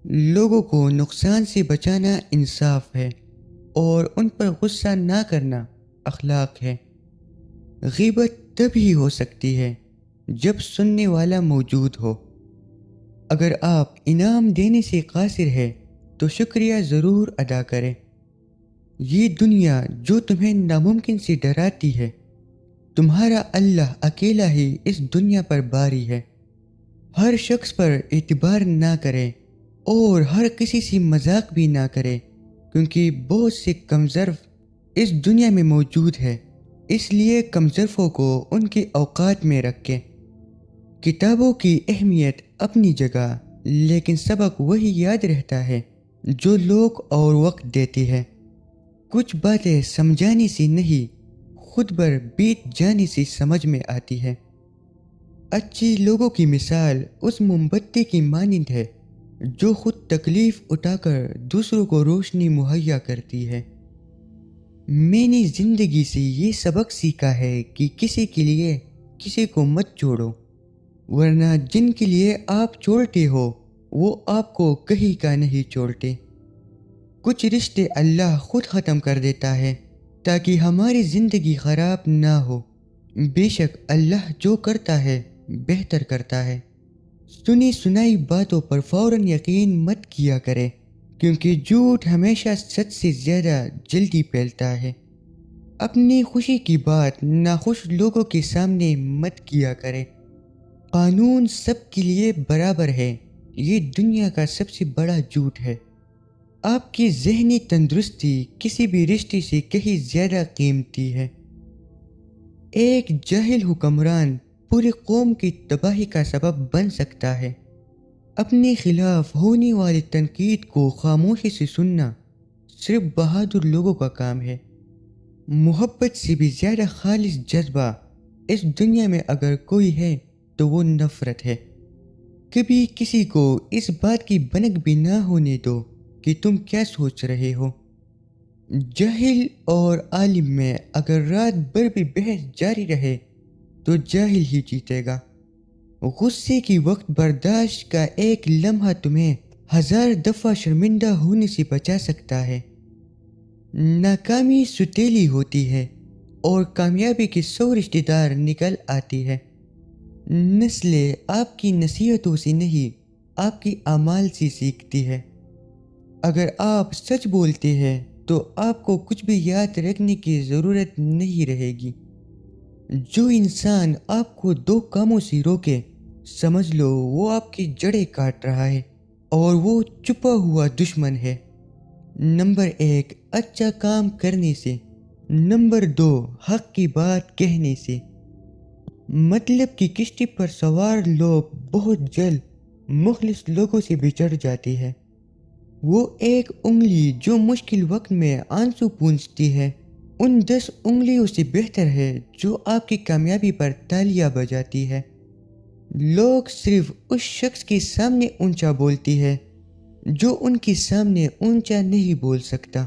لوگوں کو نقصان سے بچانا انصاف ہے اور ان پر غصہ نہ کرنا اخلاق ہے۔ غیبت تب ہی ہو سکتی ہے جب سننے والا موجود ہو۔ اگر آپ انعام دینے سے قاصر ہے تو شکریہ ضرور ادا کریں۔ یہ دنیا جو تمہیں ناممکن سے ڈراتی ہے، تمہارا اللہ اکیلا ہی اس دنیا پر باری ہے۔ ہر شخص پر اعتبار نہ کرے اور ہر کسی سے مذاق بھی نہ کرے، کیونکہ بہت سے کمظرف اس دنیا میں موجود ہے، اس لیے کمظرفوں کو ان کے اوقات میں رکھیں۔ کتابوں کی اہمیت اپنی جگہ، لیکن سبق وہی یاد رہتا ہے جو لوگ اور وقت دیتی ہے۔ کچھ باتیں سمجھانے سے نہیں، خود پر بیت جانے سے سمجھ میں آتی ہے۔ اچھے لوگوں کی مثال اس موم بتی کی مانند ہے جو خود تکلیف اٹھا کر دوسروں کو روشنی مہیا کرتی ہے۔ میں نے زندگی سے یہ سبق سیکھا ہے کہ کسی کے لیے کسی کو مت چھوڑو، ورنہ جن کے لیے آپ چھوڑتے ہو وہ آپ کو کہیں کا نہیں چھوڑتے۔ کچھ رشتے اللہ خود ختم کر دیتا ہے تاکہ ہماری زندگی خراب نہ ہو۔ بے شک اللہ جو کرتا ہے بہتر کرتا ہے۔ سنی سنائی باتوں پر فوراً یقین مت کیا کرے، کیونکہ جھوٹ ہمیشہ سچ سے زیادہ جلدی پھیلتا ہے۔ اپنی خوشی کی بات ناخوش لوگوں کے سامنے مت کیا کرے۔ قانون سب کے لیے برابر ہے، یہ دنیا کا سب سے بڑا جھوٹ ہے۔ آپ کی ذہنی تندرستی کسی بھی رشتے سے کہیں زیادہ قیمتی ہے۔ ایک جاہل حکمران پوری قوم کی تباہی کا سبب بن سکتا ہے۔ اپنے خلاف ہونے والی تنقید کو خاموشی سے سننا صرف بہادر لوگوں کا کام ہے۔ محبت سے بھی زیادہ خالص جذبہ اس دنیا میں اگر کوئی ہے تو وہ نفرت ہے۔ کبھی کسی کو اس بات کی بھنک بھی نہ ہونے دو کہ تم کیا سوچ رہے ہو۔ جاہل اور عالم میں اگر رات بھر بھی بحث جاری رہے تو جاہل ہی جیتے گا۔ غصے کی وقت برداشت کا ایک لمحہ تمہیں 1000 دفعہ شرمندہ ہونے سے بچا سکتا ہے۔ ناکامی ستیلی ہوتی ہے اور کامیابی کے 100 رشتہ دار نکل آتی ہے۔ نسلیں آپ کی نصیحتوں سے نہیں، آپ کی اعمال سے سیکھتی ہے۔ اگر آپ سچ بولتے ہیں تو آپ کو کچھ بھی یاد رکھنے کی ضرورت نہیں رہے گی۔ جو انسان آپ کو 2 کاموں سے روکے، سمجھ لو وہ آپ کی جڑیں کاٹ رہا ہے اور وہ چھپا ہوا دشمن ہے۔ نمبر 1 اچھا کام کرنے سے، نمبر 2 حق کی بات کہنے سے۔ مطلب کی کشتی پر سوار لوگ بہت جلد مخلص لوگوں سے بچڑ جاتی ہے۔ وہ ایک انگلی جو مشکل وقت میں آنسو پونچھتی ہے ان 10 انگلیوں سے بہتر ہے جو آپ کی کامیابی پر تالیاں بجاتی ہے۔ لوگ صرف اس شخص کے سامنے اونچا بولتی ہے جو ان کے سامنے اونچا نہیں بول سکتا۔